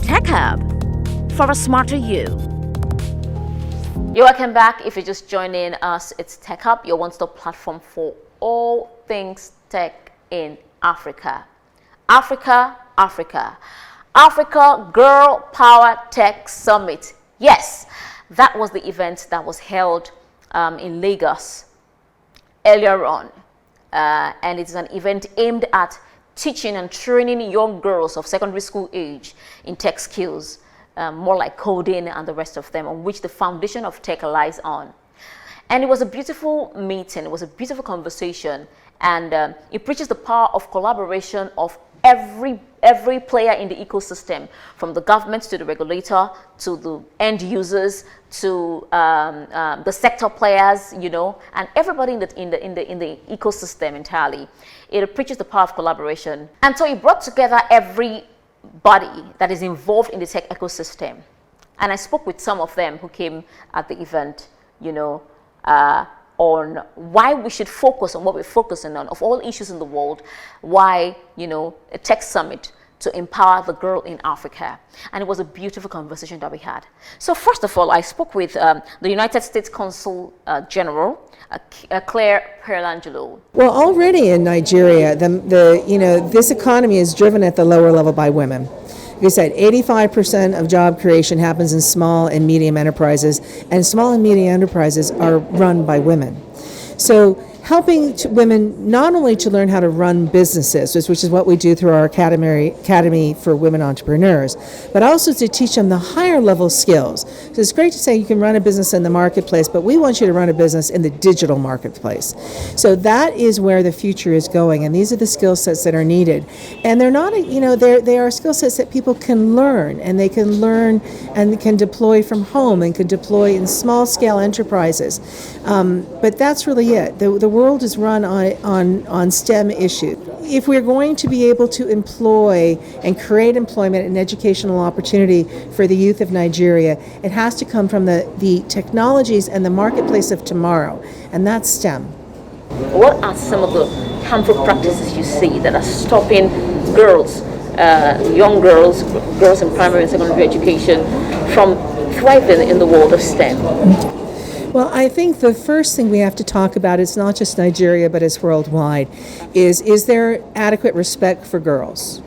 Tech Hub for a smarter you. You're welcome back. If you're just joining us, it's Tech Hub, your one-stop platform for all things tech in Africa. Africa Girl Power Tech Summit. Yes, that was the event that was held in Lagos earlier on. And it's an event aimed at teaching and training young girls of secondary school age in tech skills, more like coding and the rest of them, on which the foundation of tech lies on. And it was a beautiful meeting, it was a beautiful conversation, and it preaches the power of collaboration of every player in the ecosystem, from the government to the regulator to the end users to the sector players, you know, and everybody in the ecosystem entirely. It preaches the power of collaboration, and so it brought together everybody that is involved in the tech ecosystem. And I spoke with some of them who came at the event, you know, on why we should focus on what we're focusing on, of all issues in the world, why, you know, a tech summit to empower the girl in Africa. And it was a beautiful conversation that we had. So first of all, I spoke with the United States Consul General, Pierangelo. Well, already in Nigeria, this economy is driven at the lower level by women. Like I said, 85% of job creation happens in small and medium enterprises, and small and medium enterprises are run by women. So helping women not only to learn how to run businesses, which is what we do through our Academy for Women Entrepreneurs, but also to teach them the higher level skills. So it's great to say you can run a business in the marketplace, but we want you to run a business in the digital marketplace. So that is where the future is going, and these are the skill sets that are needed. And they're not, they are skill sets that people can learn, and they can learn and can deploy from home and can deploy in small scale enterprises. But that's really it. The world is run on STEM issues. If we're going to be able to employ and create employment and educational opportunity for the youth of Nigeria, it has to come from the technologies and the marketplace of tomorrow, and that's STEM. What are some of the harmful practices you see that are stopping girls, young girls in primary and secondary education, from thriving in the world of STEM? Well, I think the first thing we have to talk about is not just Nigeria, but it's worldwide, is there adequate respect for girls?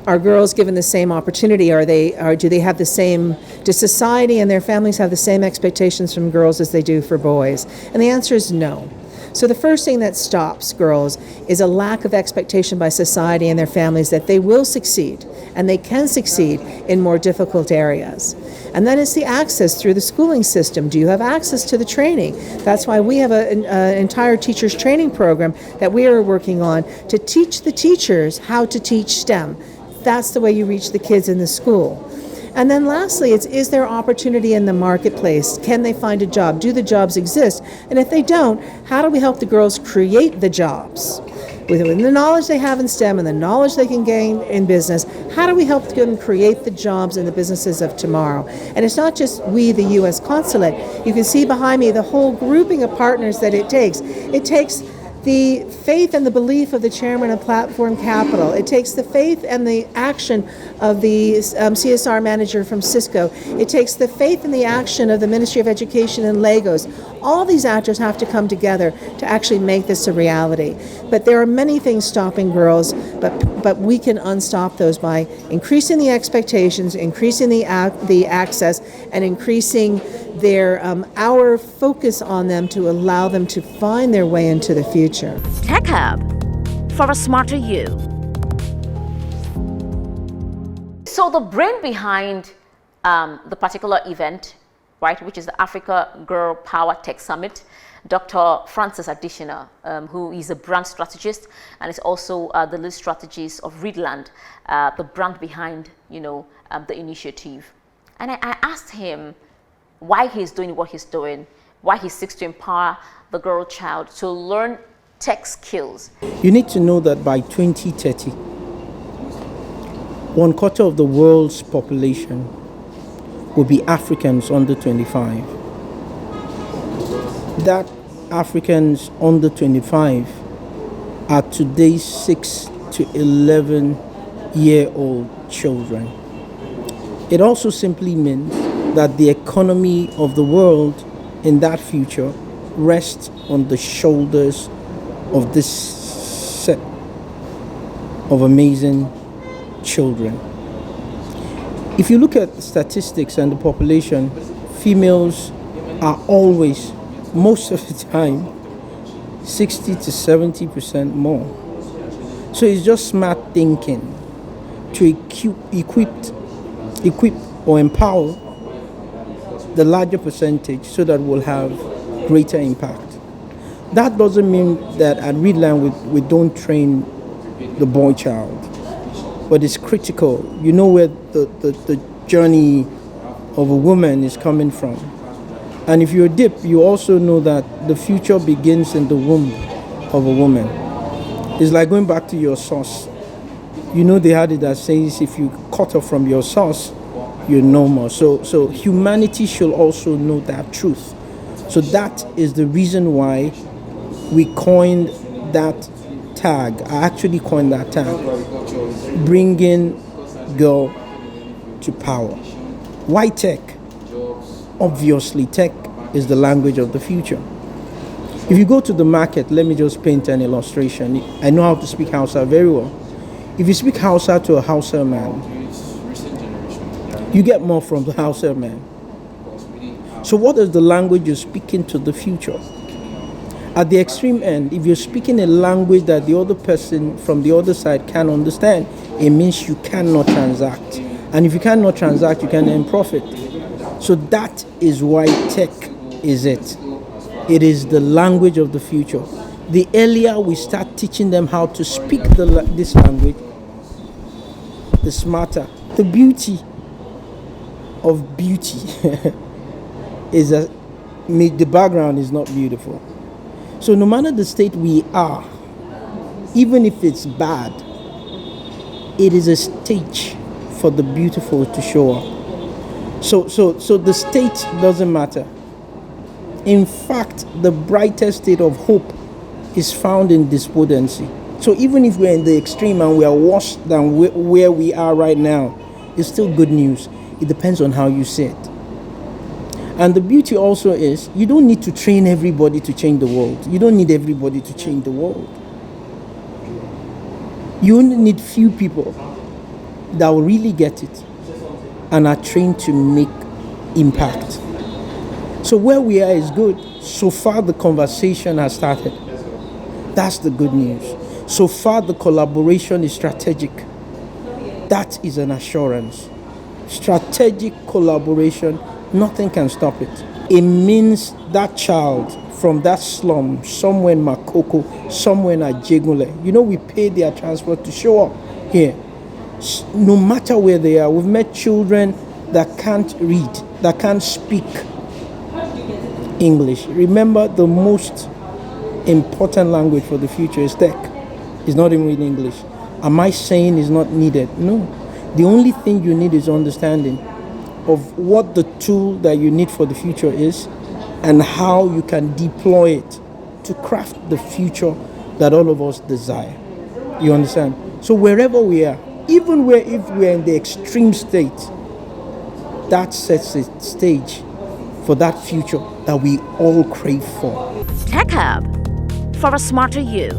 Are girls given the same opportunity? Do they have the same, does society and their families have the same expectations from girls as they do for boys? And the answer is no. So the first thing that stops girls is a lack of expectation by society and their families that they will succeed, and they can succeed in more difficult areas. And then it's the access through the schooling system. Do you have access to the training? That's why we have an entire teachers training program that we are working on to teach the teachers how to teach STEM. That's the way you reach the kids in the school. And then lastly, is there opportunity in the marketplace? Can they find a job? Do the jobs exist? And if they don't, how do we help the girls create the jobs? With the knowledge they have in STEM and the knowledge they can gain in business, how do we help them create the jobs and the businesses of tomorrow? And it's not just we, the U.S. Consulate. You can see behind me the whole grouping of partners that it takes. It takes the faith and the belief of the chairman of Platform Capital. It takes the faith and the action of the CSR manager from Cisco. It takes the faith and the action of the Ministry of Education in Lagos. All these actors have to come together to actually make this a reality. But there are many things stopping girls, but we can unstop those by increasing the expectations, increasing the access, and increasing our focus on them to allow them to find their way into the future. Tech Hub for a smarter you. So the brain behind the particular event, right, which is the Africa Girl Power Tech Summit, Dr. Francis Adeshina, who is a brand strategist and is also the lead strategist of Readland, the brand behind, the initiative. And I asked him why he's doing what he's doing, why he seeks to empower the girl child to learn tech skills. You need to know that by 2030, 1/4 of the world's population will be Africans under 25. That Africans under 25 are today's 6 to 11-year-old children. It also simply means that the economy of the world in that future rests on the shoulders of this set of amazing children. If you look at the statistics and the population, females are always, most of the time, 60 to 70% more. So it's just smart thinking to equip or empower the larger percentage so that we'll have greater impact. That doesn't mean that at Readland we don't train the boy child, but it's critical. You know where the journey of a woman is coming from. And if you're deep, you also know that the future begins in the womb of a woman. It's like going back to your source. You know they had it that says if you cut off from your source, you're no more. So humanity should also know that truth. So that is the reason why we coined that tag. I actually coined that tag, bringing girl to power. Why tech? Obviously, tech is the language of the future. If you go to the market, let me just paint an illustration. I know how to speak Hausa very well. If you speak Hausa to a Hausa man, you get more from the Hausa man. So what is the language you're speaking to the future? At the extreme end, if you're speaking a language that the other person from the other side can understand, it means you cannot transact. And if you cannot transact, you can earn profit. So that is why tech is it. It is the language of the future. The earlier we start teaching them how to speak this language, the smarter. The beauty of beauty is that the background is not beautiful. So no matter the state we are, even if it's bad, it is a stage for the beautiful to show up. So the state doesn't matter. In fact, the brightest state of hope is found in despondency. So even if we're in the extreme and we are worse than where we are right now, it's still good news. It depends on how you see it. And the beauty also is you don't need to train everybody to change the world. You don't need everybody to change the world. You only need few people that will really get it and are trained to make impact. So where we are is good. So far the conversation has started. That's the good news. So far the collaboration is strategic. That is an assurance. Strategic collaboration, nothing can stop it. It means that child from that slum, somewhere in Makoko, somewhere in Ajegule, you know, we pay their transport to show up here. No matter where they are, we've met children that can't read, that can't speak English. Remember, the most important language for the future is tech. It's not even in English. Am I saying it's not needed? No. The only thing you need is understanding of what the tool that you need for the future is and how you can deploy it to craft the future that all of us desire. You understand? So wherever we are, even if we're in the extreme state, that sets the stage for that future that we all crave for. Tech Hub, for a smarter you.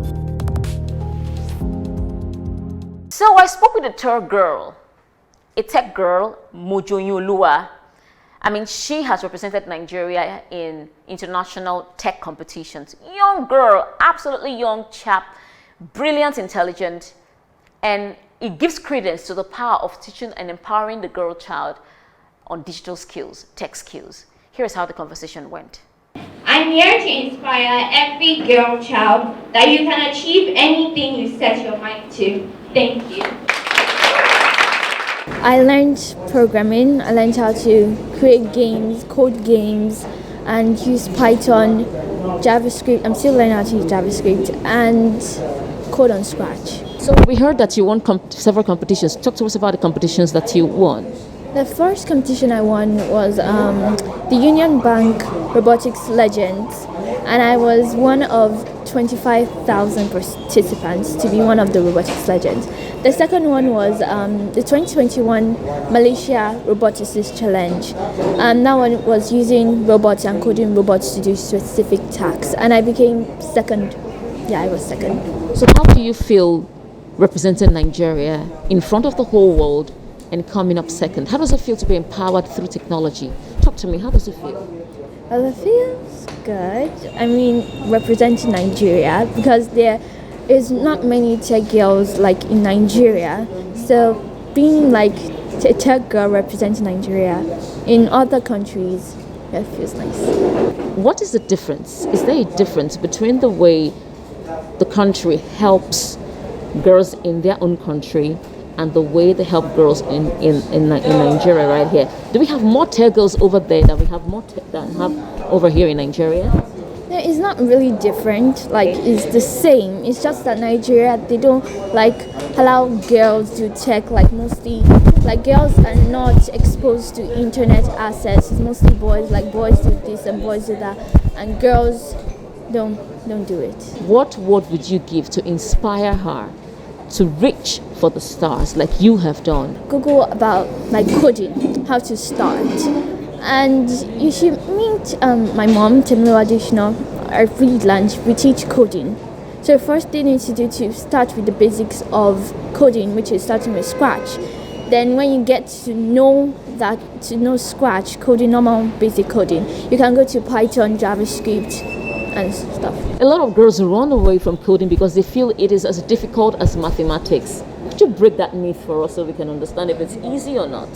So I spoke with a third girl, a tech girl, Mojoyinoluwa. I mean, she has represented Nigeria in international tech competitions. Young girl, absolutely young chap, brilliant, intelligent, and it gives credence to the power of teaching and empowering the girl child on digital skills, tech skills. Here's how the conversation went. I'm here to inspire every girl child that you can achieve anything you set your mind to. Thank you. I learned programming. I learned how to create games, code games, and use Python, JavaScript. I'm still learning how to use JavaScript and code on Scratch. So we heard that you won several competitions. Talk to us about the competitions that you won. The first competition I won was the Union Bank Robotics Legends. and I was one of 25,000 participants to be one of the robotics legends. The second one was the 2021 Malaysia Roboticist Challenge. That one was using robots and coding robots to do specific tasks, and I became second. Yeah, I was second. So how do you feel representing Nigeria in front of the whole world and coming up second? How does it feel to be empowered through technology? Talk to me, how does it feel? Well, it feels good. I mean, representing Nigeria, because there is not many tech girls like in Nigeria. So being like a tech girl representing Nigeria in other countries, that feels nice. What is the difference? Is there a difference between the way the country helps girls in their own country and the way they help girls in Nigeria right here? Do we have more tech girls over there than we have over here in Nigeria? No, it's not really different. Like, it's the same. It's just that Nigeria, they don't like allow girls to tech. Like, mostly, like, girls are not exposed to internet access. It's mostly boys. Like, boys do this and boys do that, and girls don't do it. What word would you give to inspire her to reach for the stars like you have done? Google about like coding, how to start, and you should meet my mom, Adeshina, at Readland. We teach coding. So first they need to do to start with the basics of coding, which is starting with Scratch. Then when you get to know Scratch, coding, normal basic coding, you can go to Python, JavaScript, and stuff. A lot of girls run away from coding because they feel it is as difficult as mathematics. Could you break that myth for us so we can understand if it's easy or not?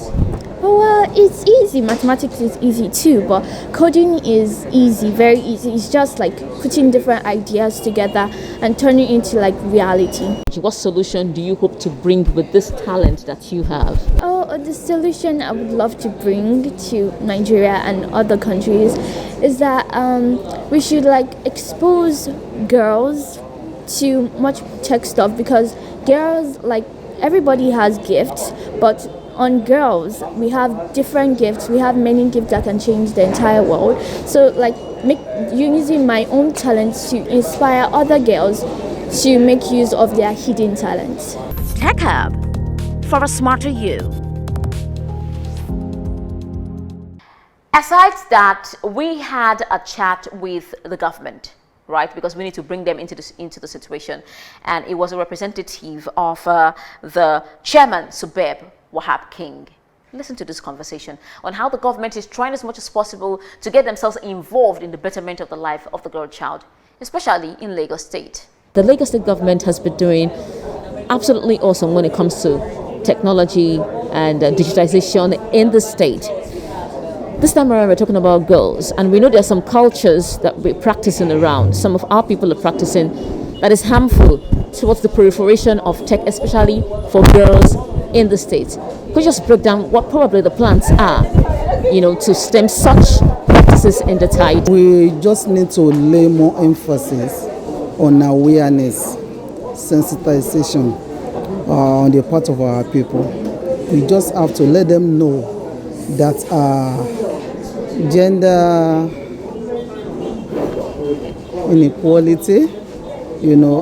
Oh, well, it's easy. Mathematics is easy too, but coding is easy, very easy. It's just like putting different ideas together and turning it into like reality. What solution do you hope to bring with this talent that you have? Oh, the solution I would love to bring to Nigeria and other countries is that we should like expose girls to much tech stuff, because girls, like, everybody has gifts, but on girls we have different gifts. We have many gifts that can change the entire world. So like using my own talents to inspire other girls to make use of their hidden talents. Tech Hub for a smarter you. Aside that, we had a chat with the government, right? Because we need to bring them into the situation, and it was a representative of the chairman, Subeb Wahab King. Listen to this conversation on how the government is trying as much as possible to get themselves involved in the betterment of the life of the girl child, especially in Lagos State. The Lagos State government has been doing absolutely awesome when it comes to technology and digitization in the state. This time around, we're talking about girls, and we know there are some cultures that we're practicing around. Some of our people are practicing that is harmful towards the proliferation of tech, especially for girls in the state. Could you just break down what probably the plans are, to stem such practices in the tide? We just need to lay more emphasis on awareness, sensitization on the part of our people. We just have to let them know that gender inequality,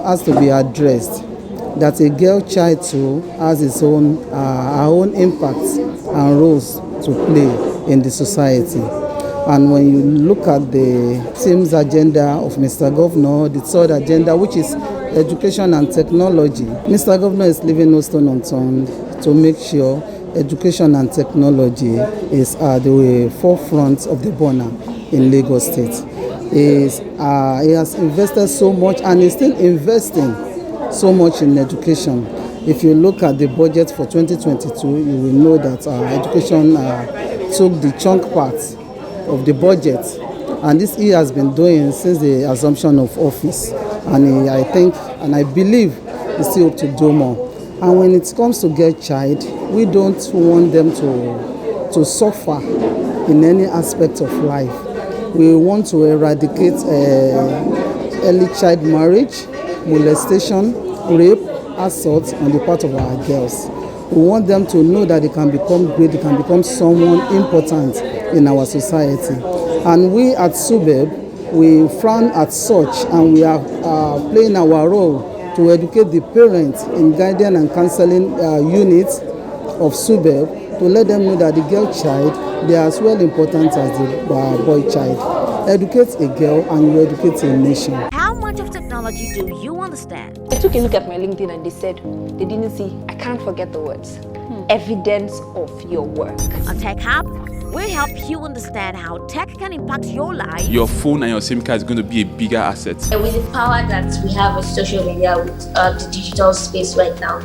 has to be addressed. That a girl child too has its own, her own impacts and roles to play in the society. And when you look at the team's agenda of Mr. Governor, the third agenda, which is education and technology, Mr. Governor is leaving no stone unturned to make sure education and technology is at the forefront of the burner in Lagos State. He has invested so much and is still investing so much in education. If you look at the budget for 2022, you will know that education took the chunk part of the budget, and this he has been doing since the assumption of office, and I think and I believe he still hope to do more. And when it comes to girl child, we don't want them to suffer in any aspect of life. We want to eradicate early child marriage, molestation, rape, assault on the part of our girls. We want them to know that they can become great, they can become someone important in our society. And we at SUBEB, we frown at such, and we are playing our role to educate the parents in guidance and counseling units of SUBEB to let them know that the girl child, they are as well important as the boy child. Educate a girl and you educate a nation. How much of technology do you understand? I took a look at my LinkedIn and they said they didn't see, I can't forget the words, evidence of your work. On Tech Hub, we help you understand how tech can impact your life. Your phone and your SIM card is going to be a bigger asset. And with the power that we have with social media, with the digital space right now,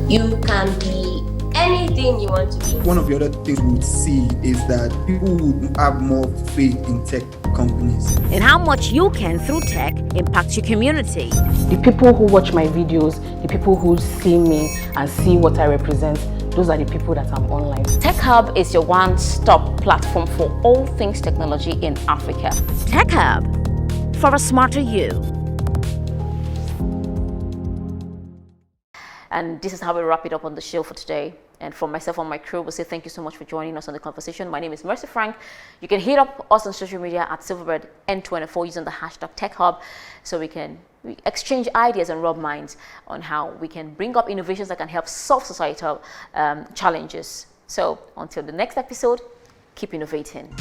you can be anything you want to be. One of the other things we would see is that people would have more faith in tech companies. And how much you can, through tech, impact your community. The people who watch my videos, the people who see me and see what I represent, those are the people that I'm online. Tech Hub is your one-stop platform for all things technology in Africa. Tech Hub, for a smarter you. And this is how we wrap it up on the show for today. And from myself and my crew, we'll say thank you so much for joining us on the conversation. My name is Mercy Frank. You can hit up us on social media at Silverbird N24 using the hashtag TechHub, so we exchange ideas and rub minds on how we can bring up innovations that can help solve societal challenges. So until the next episode, keep innovating.